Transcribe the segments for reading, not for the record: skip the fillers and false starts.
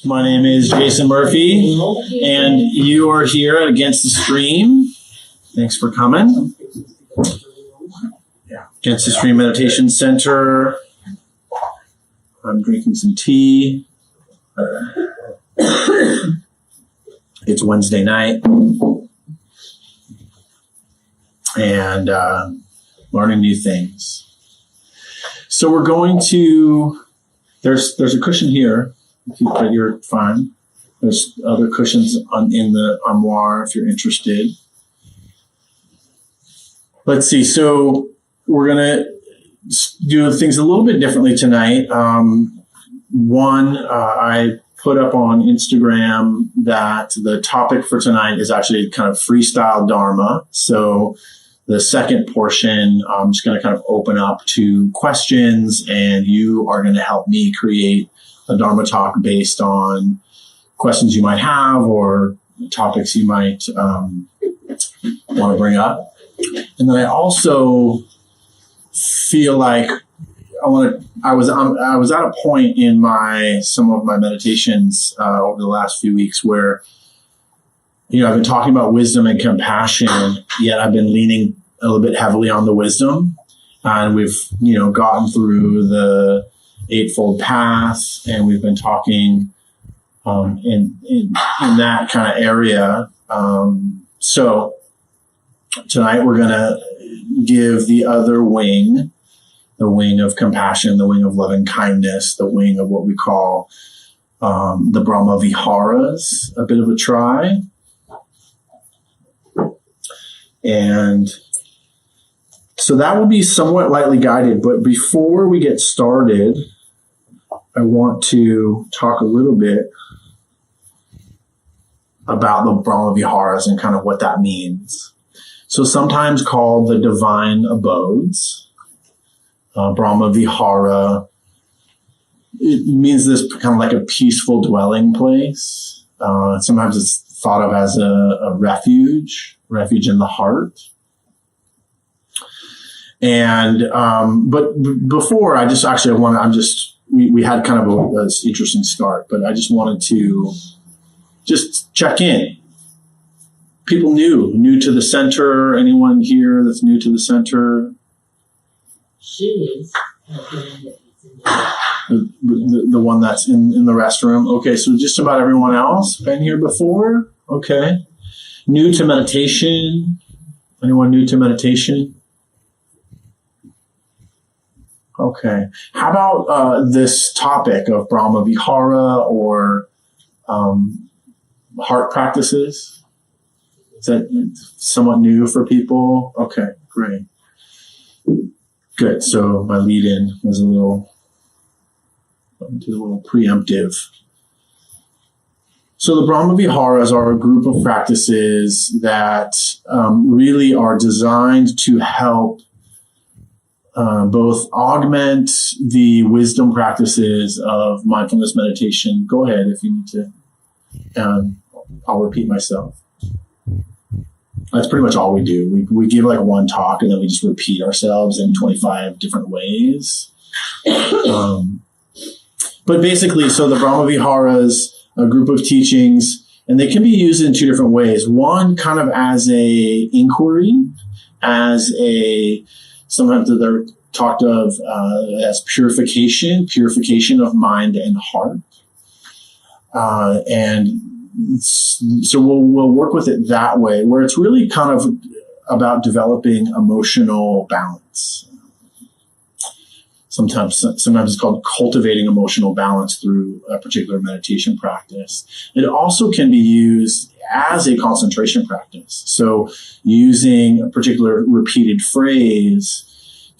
My name is Jason Murphy, and you are here at Against the Stream. Thanks for coming. Against the Stream Meditation Center. I'm drinking some tea. It's Wednesday night, and learning new things. So we're going to. There's a cushion here. But you're fine. There's other cushions in the armoire if you're interested. Let's see. So we're going to do things a little bit differently tonight. I put up on Instagram that the topic for tonight is actually kind of freestyle Dharma. So the second portion, I'm just going to kind of open up to questions, and you are going to help me create a Dharma talk based on questions you might have or topics you might want to bring up. And then I also feel like I was at a point in some of my meditations over the last few weeks where, I've been talking about wisdom and compassion, yet I've been leaning a little bit heavily on the wisdom, and we've gotten through the Eightfold Path, and we've been talking in that kind of area. So tonight we're going to give the other wing, the wing of compassion, the wing of loving kindness, the wing of what we call the Brahmavihārās, a bit of a try. And so that will be somewhat lightly guided. But before we get started, I want to talk a little bit about the Brahmavihārās and kind of what that means. So sometimes called the divine abodes. Brahmavihāra, it means this kind of like a peaceful dwelling place. Sometimes it's thought of as a refuge in the heart. And, but before we had kind of an interesting start, but I just wanted to just check in. People new to the center. Anyone here that's new to the center? She is. The one that's in the restroom. Okay. So just about everyone else been here before. Okay. New to meditation. Anyone new to meditation? Okay. How about this topic of Brahmavihāra or heart practices? Is that somewhat new for people? Okay, great. Good. So my lead-in was a little preemptive. So the Brahmavihāras are a group of practices that really are designed to help both augment the wisdom practices of mindfulness meditation. Go ahead if you need to. I'll repeat myself. That's pretty much all we do. We give like one talk and then we just repeat ourselves in 25 different ways. But basically, so the Brahmavihāras, a group of teachings, and they can be used in two different ways. One kind of as a inquiry, sometimes they're talked of as purification of mind and heart. And so we'll work with it that way, where it's really kind of about developing emotional balance. Sometimes it's called cultivating emotional balance through a particular meditation practice. It also can be used as a concentration practice. So using a particular repeated phrase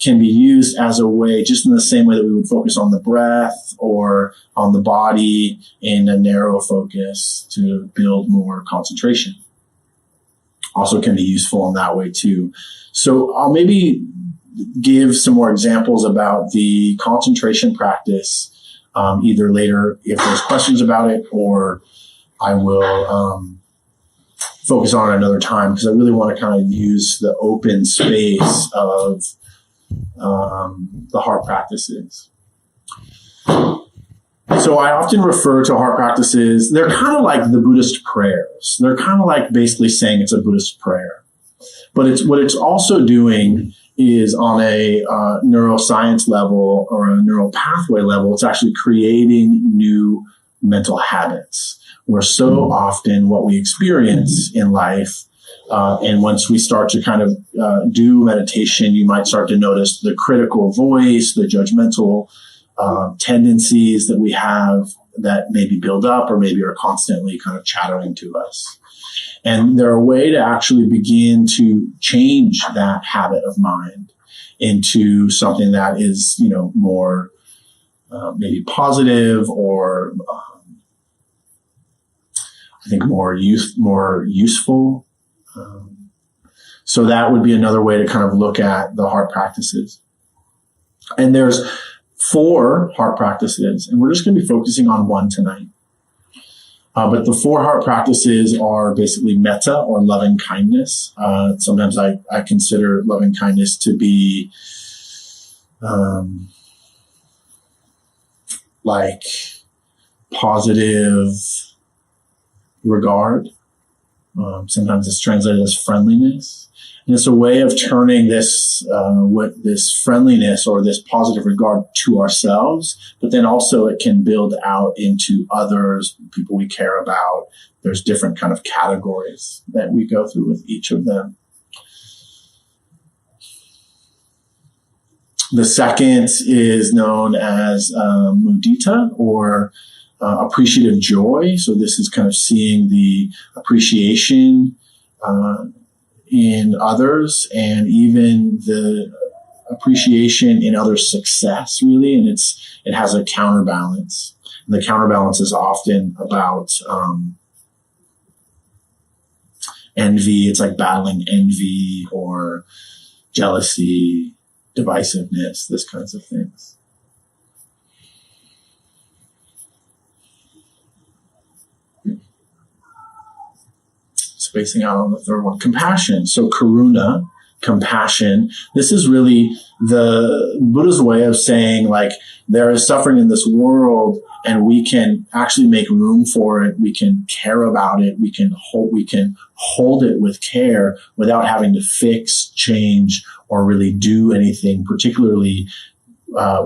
can be used as a way, just in the same way that we would focus on the breath or on the body in a narrow focus to build more concentration. Also can be useful in that way too. So I'll maybe give some more examples about the concentration practice, either later if there's questions about it, or I will focus on it another time, because I really want to kind of use the open space of the heart practices. So I often refer to heart practices, they're kind of like the Buddhist prayers. They're kind of like basically saying it's a Buddhist prayer. But what it's also doing is on a neuroscience level or a neural pathway level, it's actually creating new mental habits. Where so often what we experience in life, and once we start to kind of do meditation, you might start to notice the critical voice, the judgmental tendencies that we have that maybe build up or maybe are constantly kind of chattering to us. And they're a way to actually begin to change that habit of mind into something that is, more maybe positive or I think more useful. So that would be another way to kind of look at the heart practices. And there's 4 heart practices, and we're just going to be focusing on one tonight. But the 4 heart practices are basically metta or loving kindness. Sometimes I consider loving kindness to be like positive regard. Sometimes it's translated as friendliness. And it's a way of turning this friendliness or this positive regard to ourselves, but then also it can build out into others, people we care about. There's different kind of categories that we go through with each of them. The second is known as mudita or appreciative joy. So this is kind of seeing the appreciation in others and even the appreciation in others' success, really. And it has a counterbalance. And the counterbalance is often about envy. It's like battling envy or jealousy, divisiveness, this kinds of things. Spacing out on the third one, compassion. So karuna, compassion. This is really the Buddha's way of saying, like, there is suffering in this world and we can actually make room for it. We can care about it. We can hold it with care without having to fix, change, or really do anything, particularly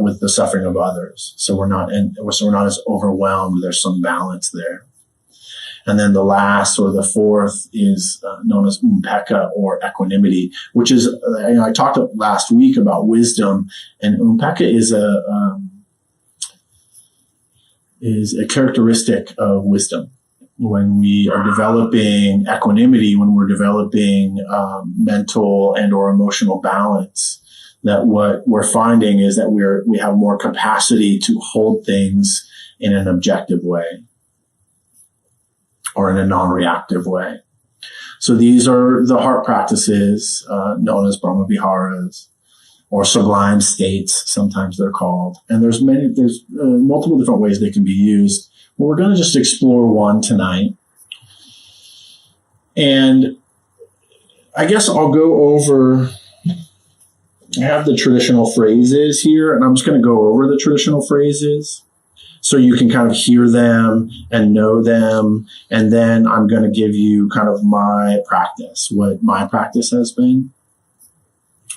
with the suffering of others. So we're not as overwhelmed. There's some balance there. And then the last or the fourth is known as upekkha or equanimity, which is, I talked last week about wisdom, and upekkha is a characteristic of wisdom. When we are developing equanimity, when we're developing mental and or emotional balance, that what we're finding is that we have more capacity to hold things in an objective way, or in a non-reactive way. So these are the heart practices known as Brahmavihārās, or sublime states, sometimes they're called. And there's multiple different ways they can be used. But we're going to just explore one tonight. And I guess I'll go over, I have the traditional phrases here, and I'm just going to go over the traditional phrases so you can kind of hear them and know them. And then I'm going to give you kind of my practice, what my practice has been.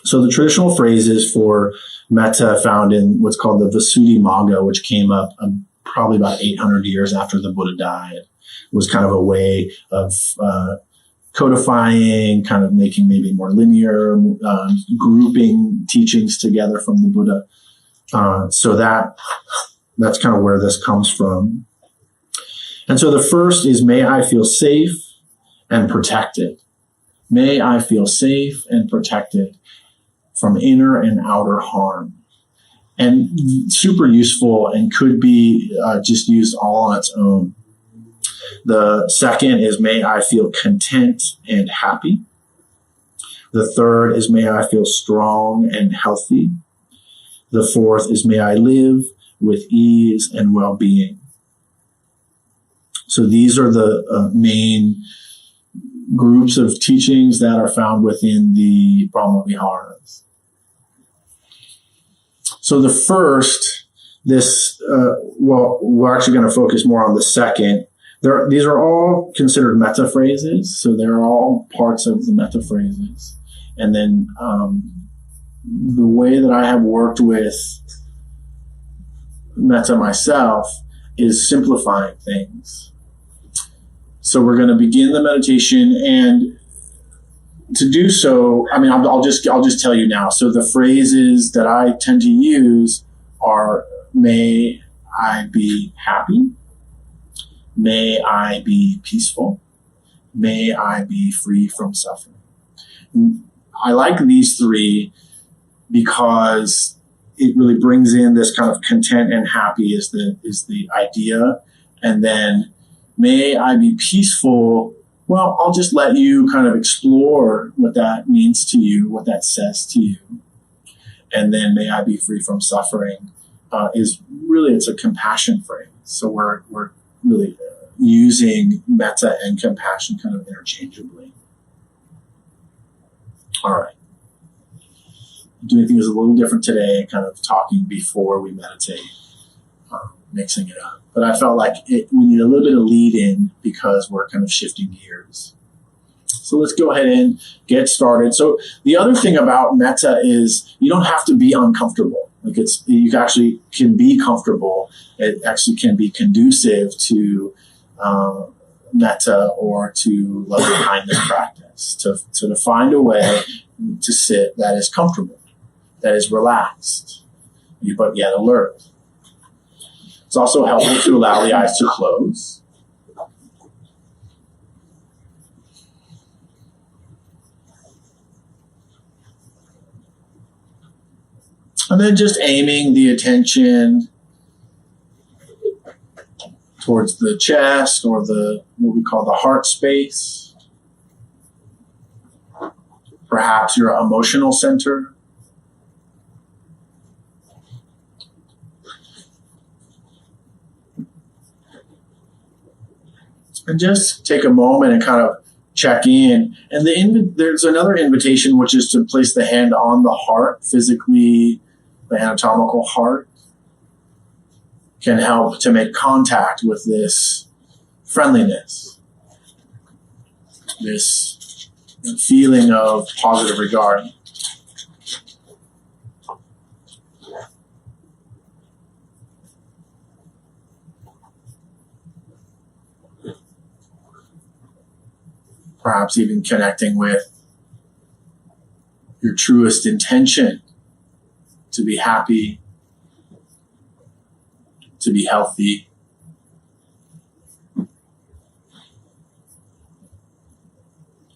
So the traditional phrases for metta found in what's called the Visuddhimagga, which came up probably about 800 years after the Buddha died. It was kind of a way of codifying, kind of making maybe more linear, grouping teachings together from the Buddha. So that's kind of where this comes from. And so the first is, may I feel safe and protected. May I feel safe and protected from inner and outer harm. And super useful and could be just used all on its own. The second is, may I feel content and happy. The third is, may I feel strong and healthy. The fourth is, may I live with ease and well-being. So these are the main groups of teachings that are found within the Brahmavihārās. So the first, we're actually going to focus more on the second. These are all considered metta phrases, so they're all parts of the metta phrases. And then the way that I have worked with metta myself is simplifying things. So we're going to begin the meditation, and to do so, I'll just tell you now. So the phrases that I tend to use are: may I be happy, may I be peaceful, may I be free from suffering. I like these three because it really brings in this kind of content and happy is the idea. And then may I be peaceful. Well, I'll just let you kind of explore what that means to you, what that says to you. And then may I be free from suffering it's a compassion phrase. So we're really using metta and compassion kind of interchangeably. All right. Doing things a little different today, kind of talking before we meditate, mixing it up. But I felt like we need a little bit of lead in because we're kind of shifting gears. So let's go ahead and get started. So the other thing about metta is you don't have to be uncomfortable. You actually can be comfortable. It actually can be conducive to metta or to loving kindness practice. To find a way to sit that is comfortable, that is relaxed, but yet alert. It's also helpful to allow the eyes to close. And then just aiming the attention towards the chest or what we call the heart space. Perhaps your emotional center. And just take a moment and kind of check in. And there's another invitation, which is to place the hand on the heart, physically, the anatomical heart. Can help to make contact with this friendliness, this feeling of positive regard. Perhaps even connecting with your truest intention to be happy, to be healthy,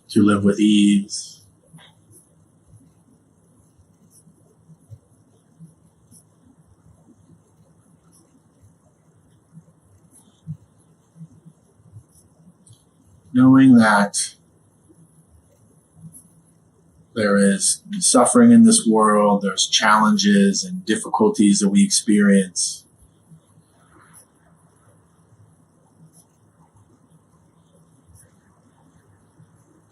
to live with ease. Knowing that there is suffering in this world, there's challenges and difficulties that we experience.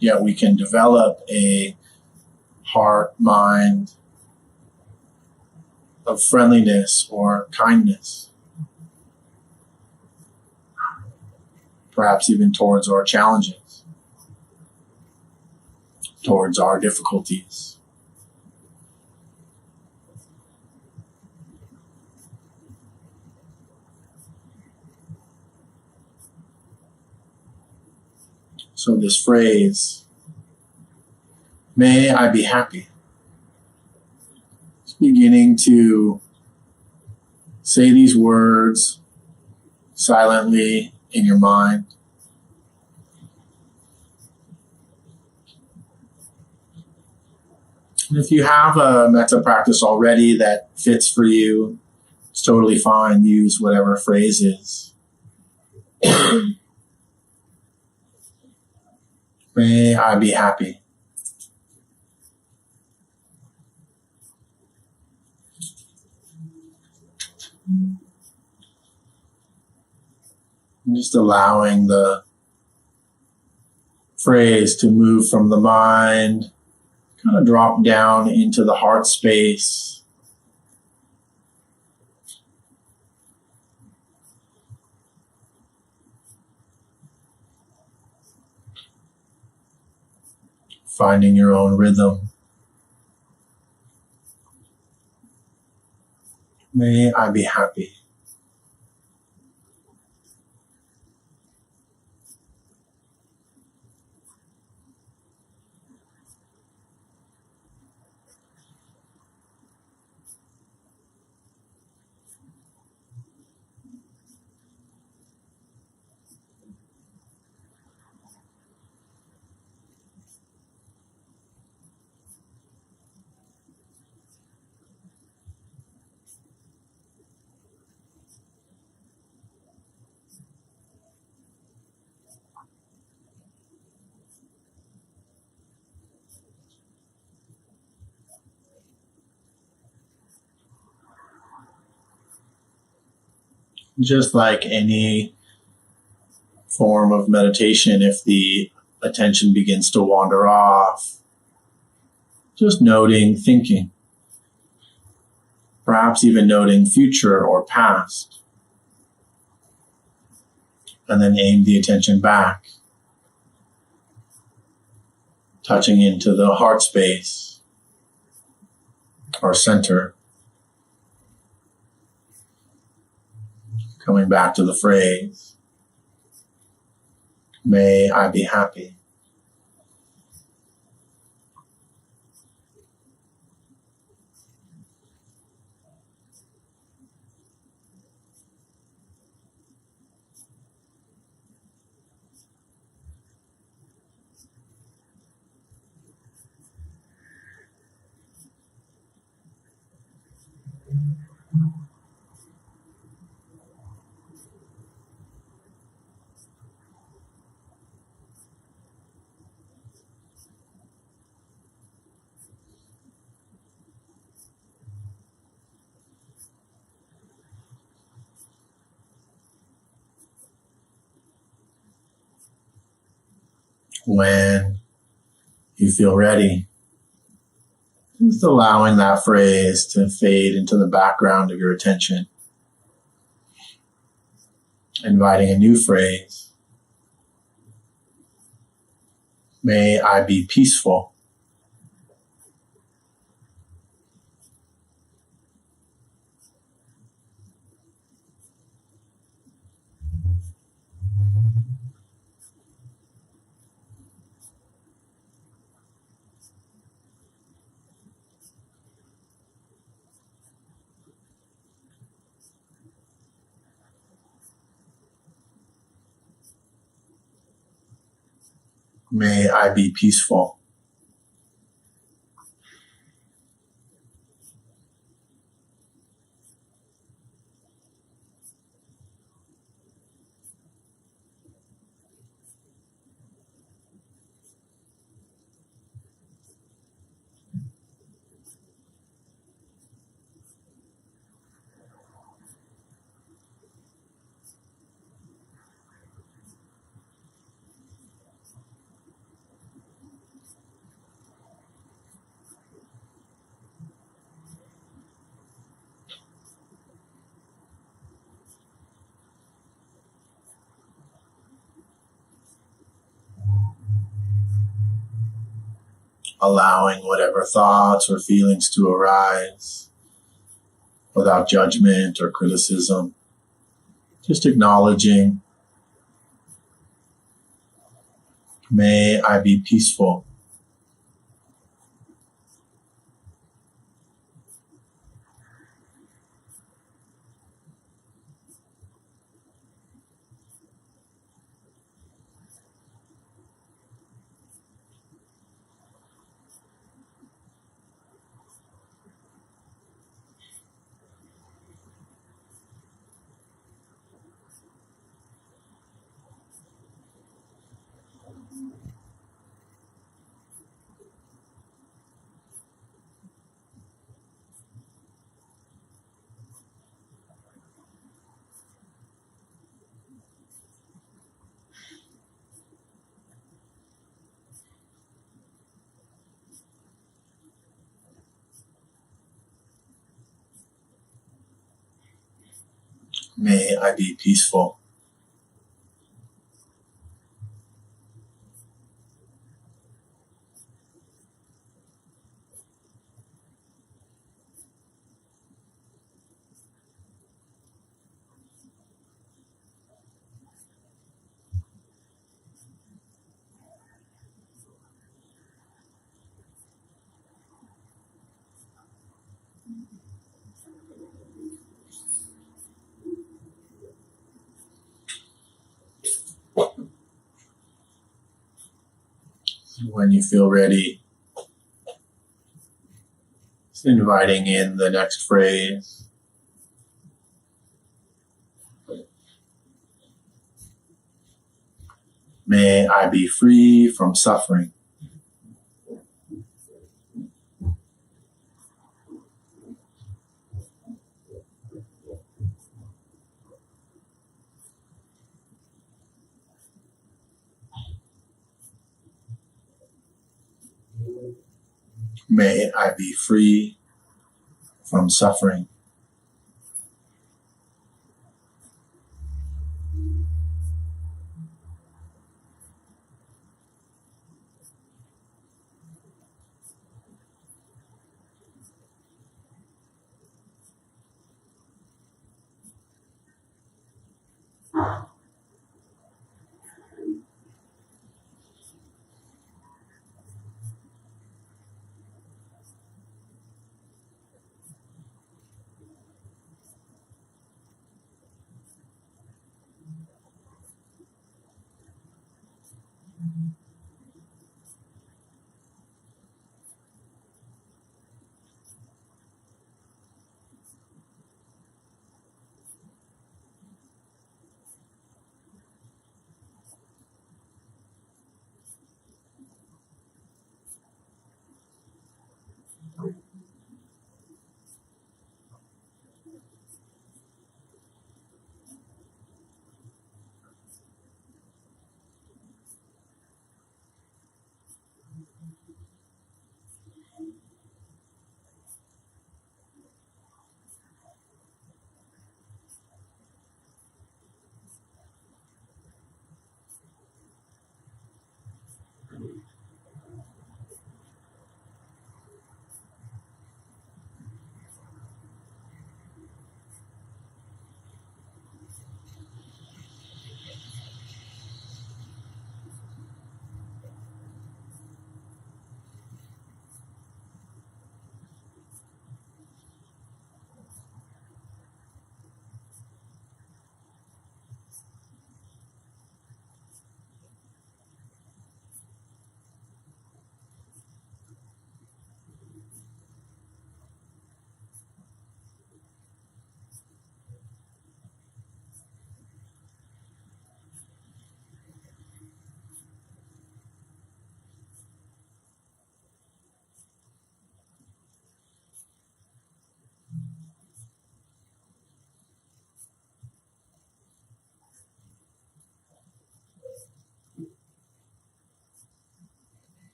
Yet we can develop a heart, mind of friendliness or kindness. Perhaps even towards our challenges, towards our difficulties. So this phrase, may I be happy, it's beginning to say these words silently in your mind. And if you have a metta practice already that fits for you, it's totally fine. Use whatever phrase is. May I be happy. And just allowing the phrase to move from the mind, kind of drop down into the heart space, finding your own rhythm. May I be happy. Just like any form of meditation, if the attention begins to wander off, just noting thinking, perhaps even noting future or past, and then aim the attention back, touching into the heart space or center, coming back to the phrase, may I be happy. When you feel ready, just allowing that phrase to fade into the background of your attention. Inviting a new phrase. May I be peaceful. May I be peaceful. Allowing whatever thoughts or feelings to arise without judgment or criticism. Just acknowledging, may I be peaceful. May I be peaceful. When you feel ready, just inviting in the next phrase. May I be free from suffering. May I be free from suffering.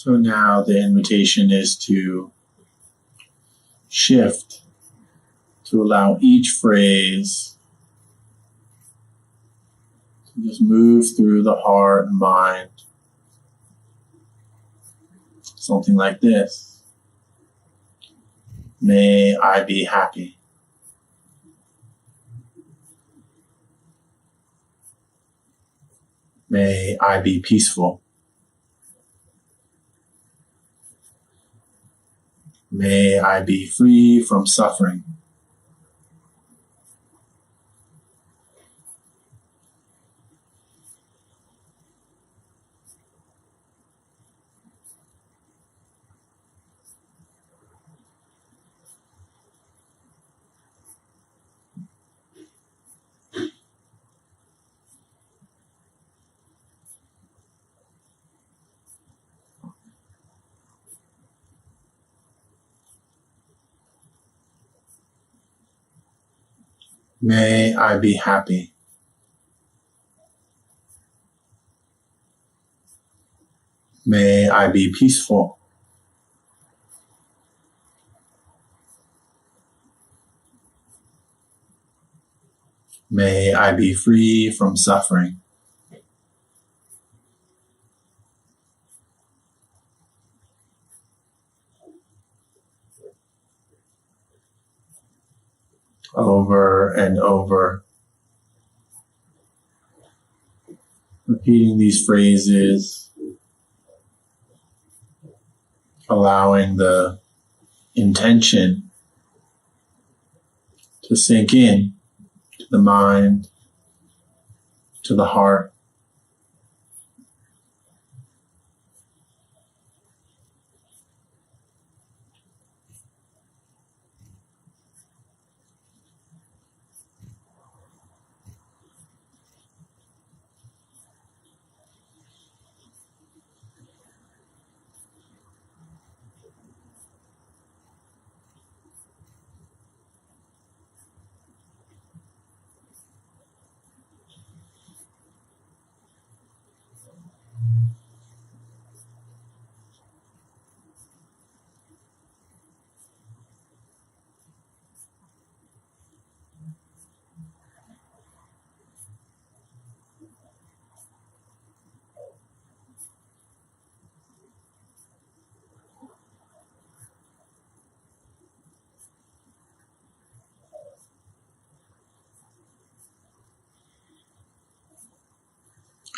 So now the invitation is to shift, to allow each phrase to just move through the heart and mind. Something like this. May I be happy. May I be peaceful. May I be free from suffering. May I be happy. May I be peaceful. May I be free from suffering. Over and over, repeating these phrases, allowing the intention to sink in to the mind, to the heart.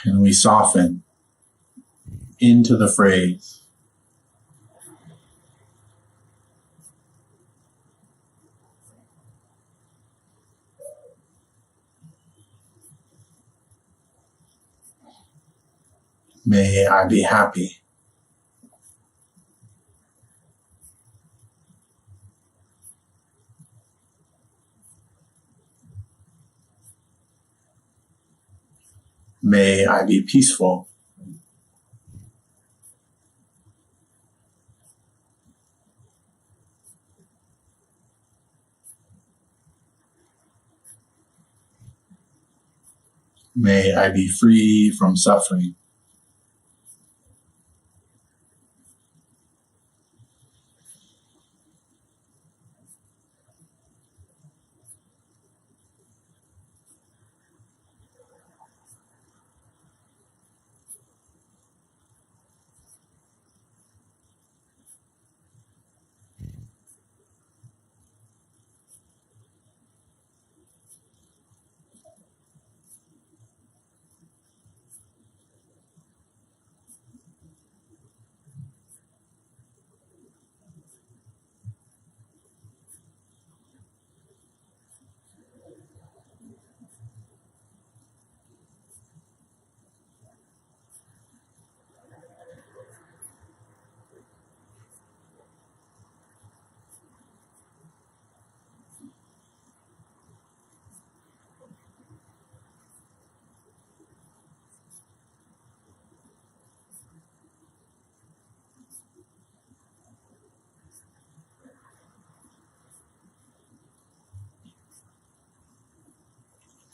And we soften into the phrase. May I be happy. May I be peaceful. May I be free from suffering.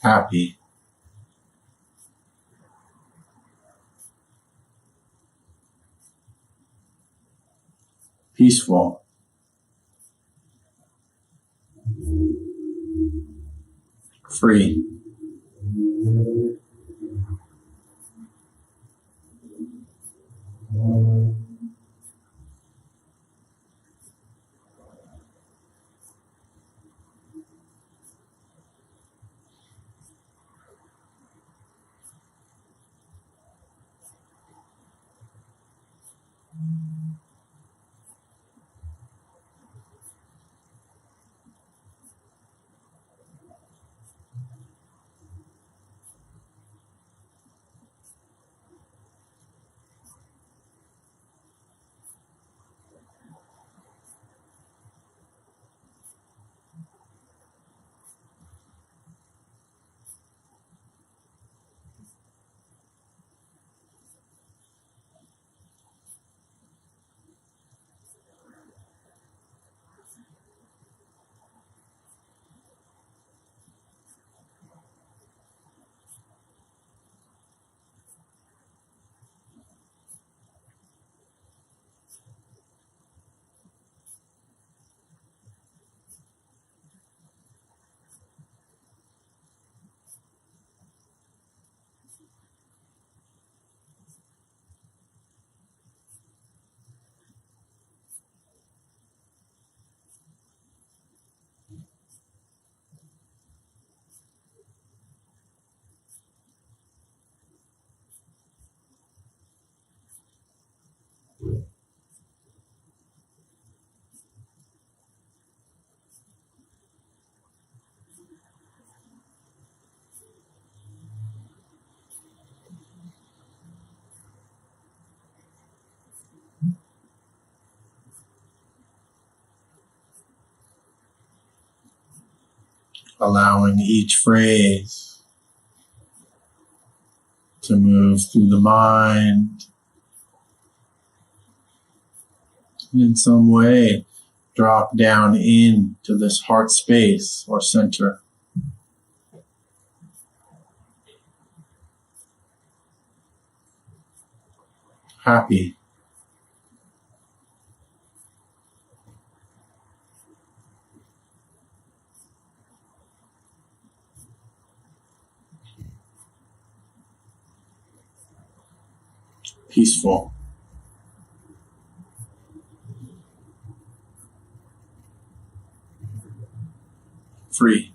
Happy. Peaceful. Free. allowing each phrase to move through the mind and in some way drop down into this heart space or center. Happy. Peaceful. Free.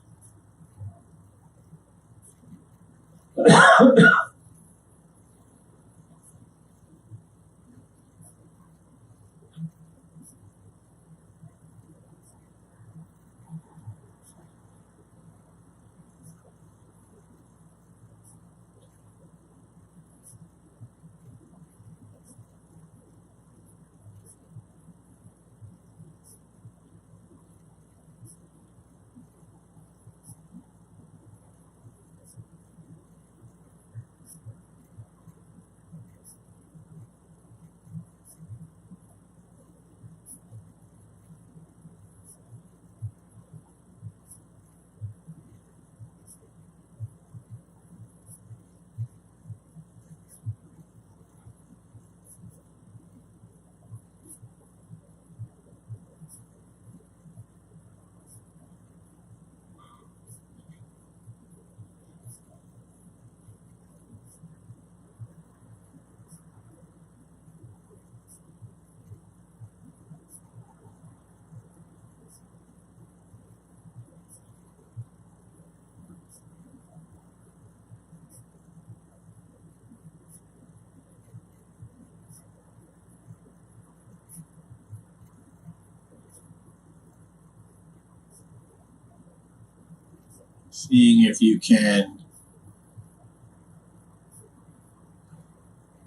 Seeing if you can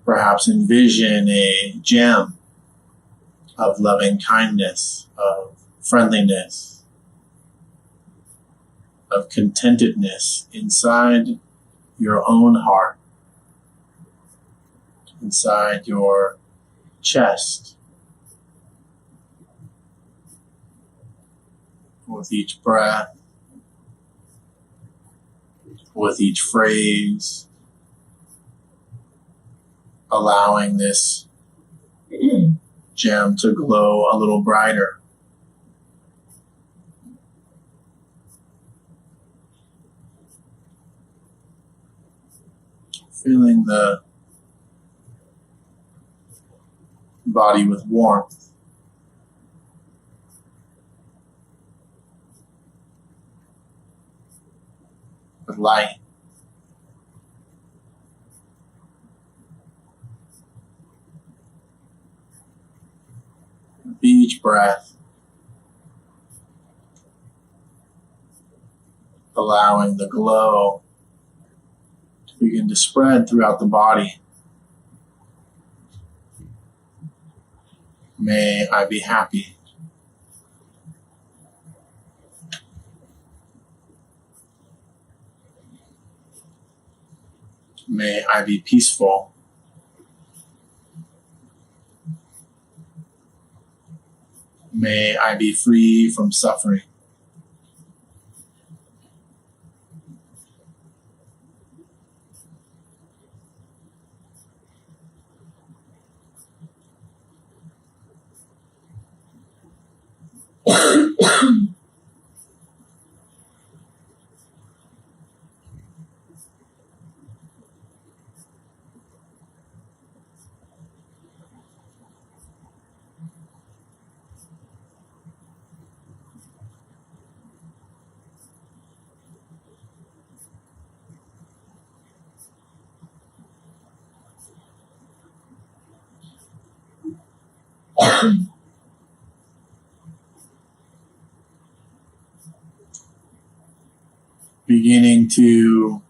perhaps envision a gem of loving kindness, of friendliness, of contentedness inside your own heart, inside your chest. With each breath, with each phrase, allowing this gem to glow a little brighter. Filling the body with warmth. With light. With each breath, allowing the glow to begin to spread throughout the body. May I be happy. May I be peaceful. May I be free from suffering. Beginning to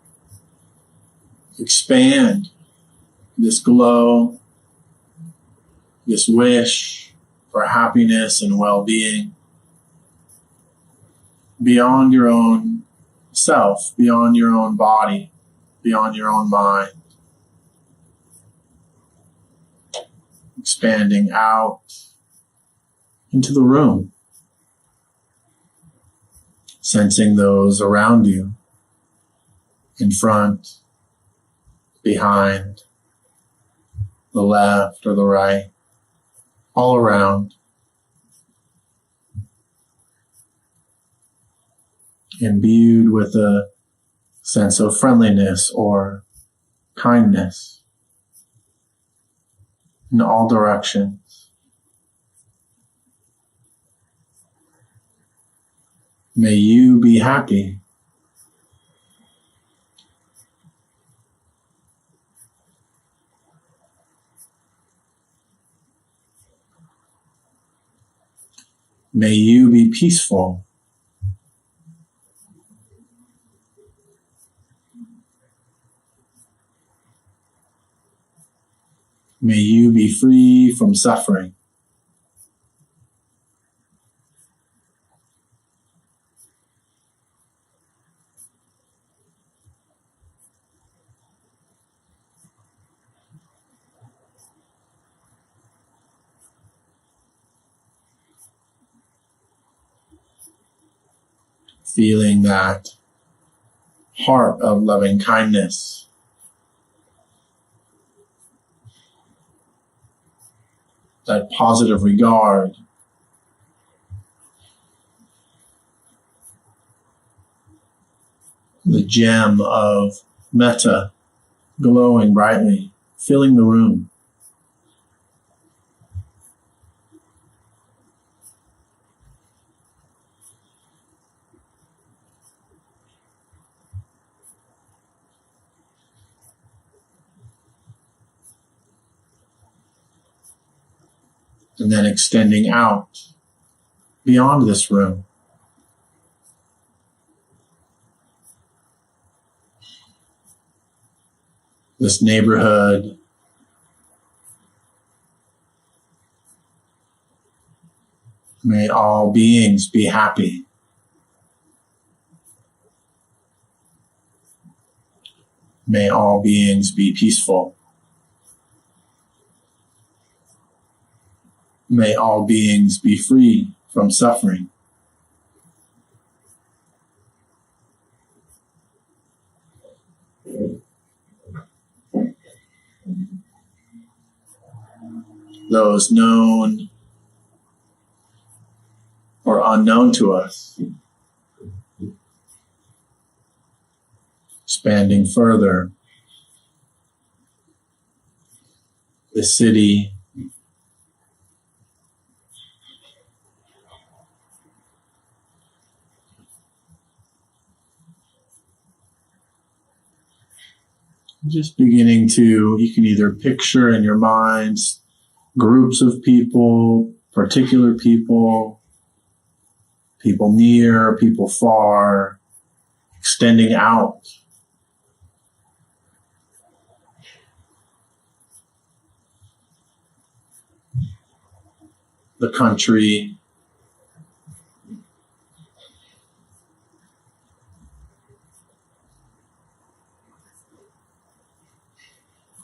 expand this glow, this wish for happiness and well-being beyond your own self, beyond your own body, beyond your own mind. Expanding out into the room. Sensing those around you, in front, behind, the left or the right, all around. Imbued with a sense of friendliness or kindness in all directions. May you be happy. May you be peaceful. May you be free from suffering. Feeling that heart of loving kindness. That positive regard. The gem of metta glowing brightly, filling the room. And then extending out beyond this room. This neighborhood. May all beings be happy. May all beings be peaceful. May all beings be free from suffering. Those known or unknown to us. Expanding further. The city. Just beginning to, you can either picture in your minds groups of people, particular people, people near, people far, extending out. The country.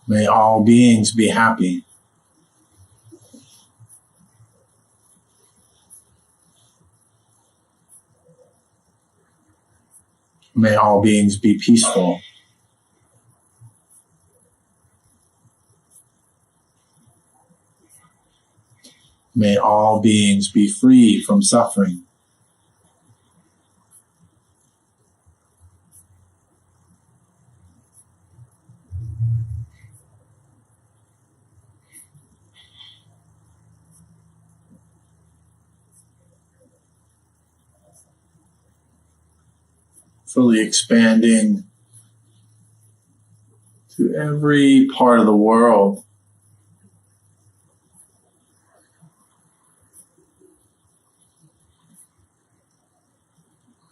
May all beings be happy. May all beings be peaceful. May all beings be free from suffering. Fully expanding to every part of the world.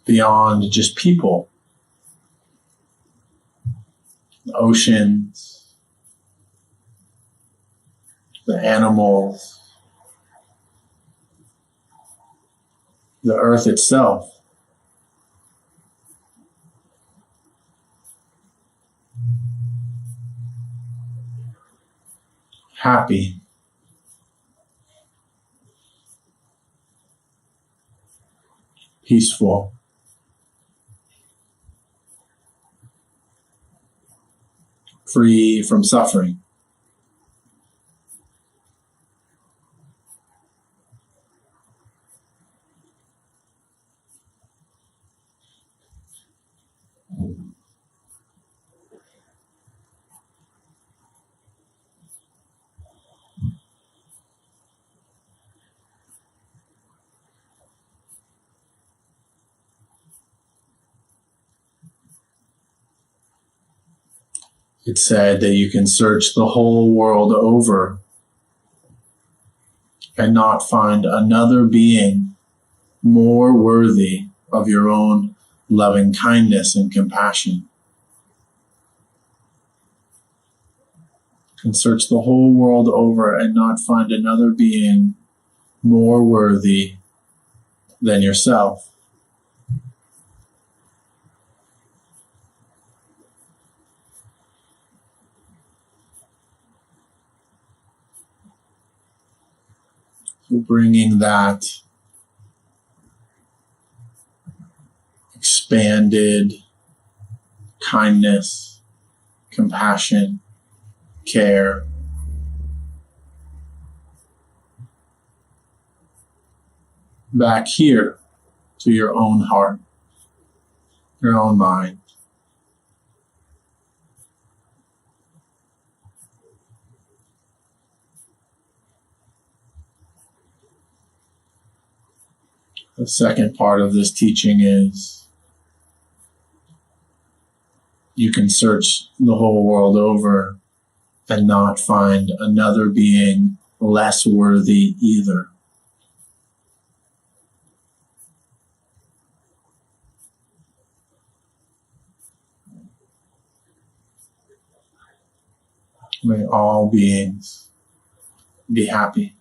Beyond just people. The oceans, the animals, the earth itself. happy, peaceful, free from suffering. It's said that you can search the whole world over and not find another being more worthy of your own loving kindness and compassion. You can search the whole world over and not find another being more worthy than yourself. Bringing that expanded kindness, compassion, care back here to your own heart, your own mind. The second part of this teaching is you can search the whole world over and not find another being less worthy either. May all beings be happy.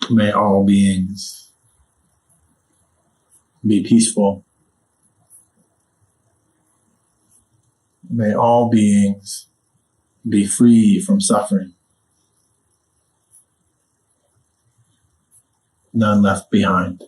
May all beings be peaceful. May all beings be free from suffering. None left behind.